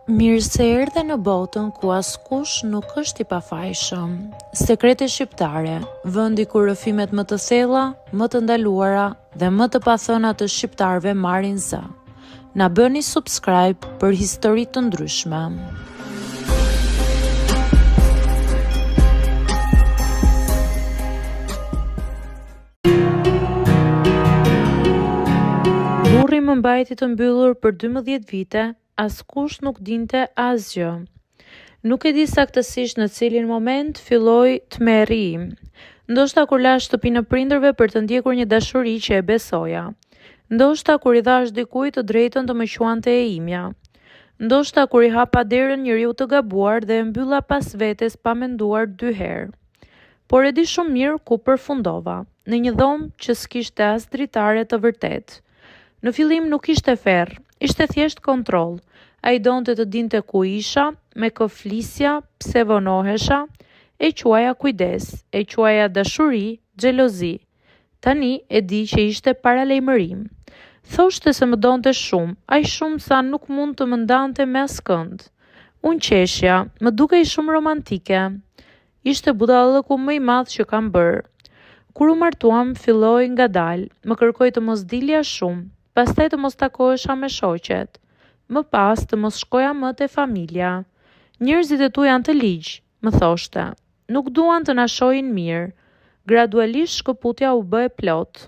Mirë se erdhe në botën ku askush nuk është i pafajshëm. Sekrete shqiptare, vendi ku rrëfimet më të thella, më të ndaluara dhe më të pathëna të shqiptarëve marrin zë. Na bëni subscribe për histori të ndryshme. Burri më mbajti të mbyllur për 12 vite. Askush nuk dinte asgjë. Nuk e di saktësisht në cilin moment filloi të më rri. Ndoshta kur la shtëpinë e prindërve për të ndjekur një dashuri që e besoja. Ndoshta kur i dhash dikujt të drejtën të më quante e imja. Ndoshta kur i hapa derën njeriu të gabuar dhe e mbylla pas vetes pa menduar 2 herë. Por e di shumë mirë ku përfundova, në një dhomë që s'kishte as dritare të vërtet. Në fillim nuk ishte ferr, ishte thjesht kontroll. Ai donte të dinte ku isha, me kë flisja, pse vonohesha, e quaja kujdes, e quaja dashuri, xhelozi. Tani e di që ishte paralajmërim. Thoshte se më donte shumë, aq shumë sa nuk mund të më ndante me askënd. Unë qeshja, më dukej shumë romantike. Ishte budallëku më i madh që kam bërë. Kur u martuam, filloi ngadalë, më kërkoi të mos dilja shumë. Pastaj të mos takohesha me shoqet. Më pas të mos shkoja më te familja. Njerëzit e tu janë të ligj, më thoshte. Nuk duan të na shohin mirë. Gradualisht shkëputja u bë e plot.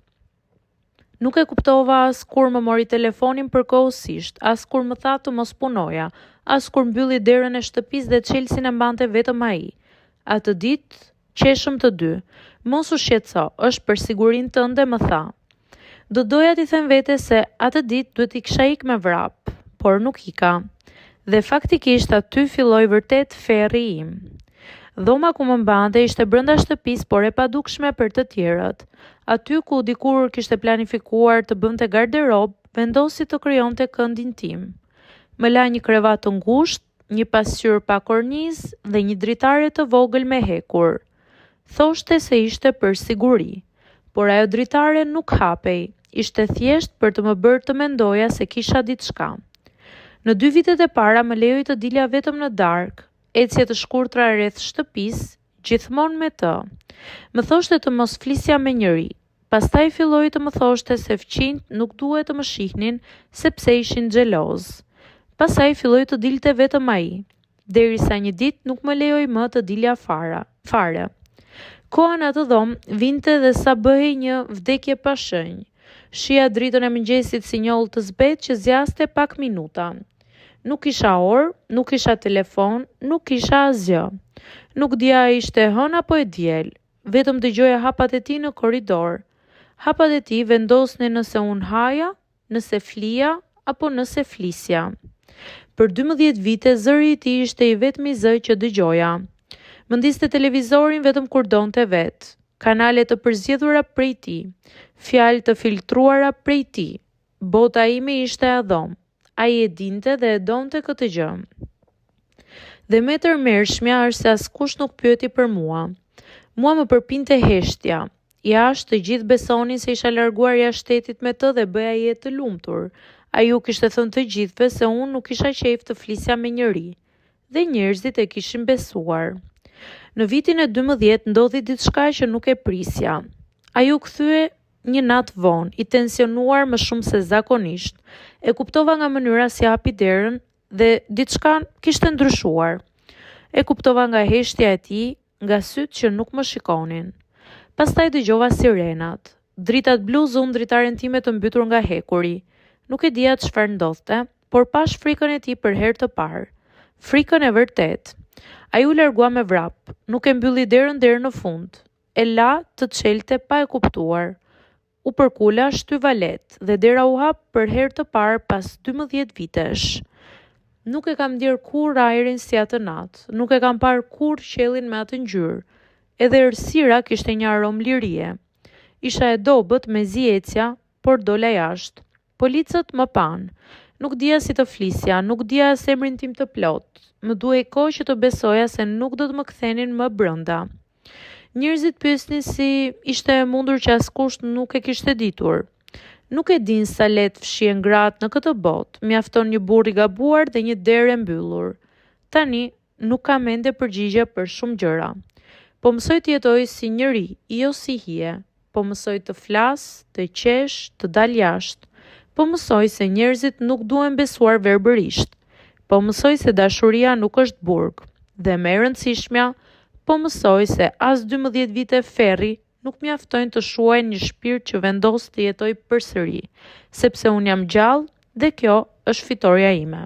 Nuk e kuptova as kur më mori telefonin përkohësisht, as kur më tha të mos punoja, as kur mbylli derën e shtëpisë dhe çelësin e mbante vetëm ai. Atë ditë qeshëm të dy. Mos u shqetëso, është për sigurinë tënde, më tha. Do doja t'i them vete se atë ditë duhet i kisha ikë me vrap, por nuk ika. Dhe faktikisht aty filloi vërtet ferri im. Dhoma ku më mbante ishte brenda shtëpisë, por e padukshme për të tjerët. Aty ku dikur kishte planifikuar të bënte garderob, vendosi të krijonte këndin tim. Më la një krevat të ngushtë, një pasqyrë pa kornizë dhe një dritare të vogël me hekur. Thoshte se ishte për siguri, por ajo dritare nuk hapej. Ishte thjesht për të më bërë të mendoja se kisha diçka. Në 2 vitet e para më lejoj të dilja vetëm në darkë, ecje të shkurtra rreth shtëpisë, gjithmonë me të. Më thoshte të mos flisja me njëri. Pastaj filloi të më thoshte se fqinjt nuk duhet të më shihnin sepse ishin xheloz. Pastaj filloi të dilte vetëm ai, derisa një ditë nuk më lejoj më të dilja fare. Koha në atë dhomë vinte dhe sa bëhej një vdekje pa shenjë. Shija dritën e mëngjesit si një ull të zbet që zjaste pak minuta. Nuk kisha orë, nuk kisha telefon, nuk kisha asgjë. Nuk dija ishte hën apo e diel. Vetëm dëgjoja hapat e tij në korridor. Hapat e tij vendosnin nëse unë haja, nëse flija apo nëse flisja. Për 12 vite zëri i tij ishte i vetmi zë që dëgjoja. Më ndiste televizorin vetëm kur donte vetë. Kanale të përzgjedhura prej tij, fjalë të filtruara prej tij. Bota ime ishte e dhomë. Ai e dinte dhe e donte këtë gjë. Dhe më e tërmerrshmja është se askush nuk pyeti për mua. Mua më përpinte heshtja. Jashtë të gjithë besonin se isha larguar jashtë shtetit me të dhe bëja jetë të lumtur. Ai u kishte thënë të gjithëve se unë nuk kisha qejf të flisja me njëri. Dhe njerëzit e kishin besuar. Në vitin e 12 ndodhi diçka që nuk e prisja. Ai u kthye një natë vonë, i tensionuar më shumë se zakonisht. E kuptova nga mënyra si hapi derën dhe diçka kishte ndryshuar. E kuptova nga heshtja e tij, nga sytë që nuk më shikonin. Pastaj dëgjova sirenat. Dritat blu zun dritaren time të mbytur nga hekuri. Nuk e dija çfarë ndodhte, por pash frikën e tij për herë të parë. Frikën e vërtet. Ai u largua me vrap, nuk e mbylli derën deri në fund. E la të çelte pa e kuptuar. U përkula shtyva lehtë dhe dera u hap për herë të parë pas 12 vitesh. Nuk e kam ndier kurrë ajrin si atë natë, nuk e kam parë kurrë qiellin me atë ngjyrë. Edhe errësira kishte një aromë lirie. Isha e dobët me zi ecja, por dola jashtë. Policët më panë. Nuk dija si të flisja, nuk dija as emrin tim të plot. Më duhej kohë që të besoja se nuk do të më kthenin më brenda. Njerëzit pyesnin si ishte e mundur që askush nuk e kishte ditur. Nuk e din sa let fshien gratë në këtë botë, mjafton një burr i gabuar dhe një derë e mbyllur. Tani nuk ka mende përgjigje për shumë gjëra. Po mësoj të jetoj si njëri, jo si hije. Po mësoj të flas, të qesh, të dal jashtë. Po mësoj se njerëzit nuk duhen besuar verbërisht. Po mësoj se dashuria nuk është burg. Dhe më e rëndësishmja, po mësoj se as 12 vite ferri nuk mjaftojnë të shuaj një shpirt që vendos të jetoj përsëri, sepse unë jam gjallë dhe kjo është fitoria ime.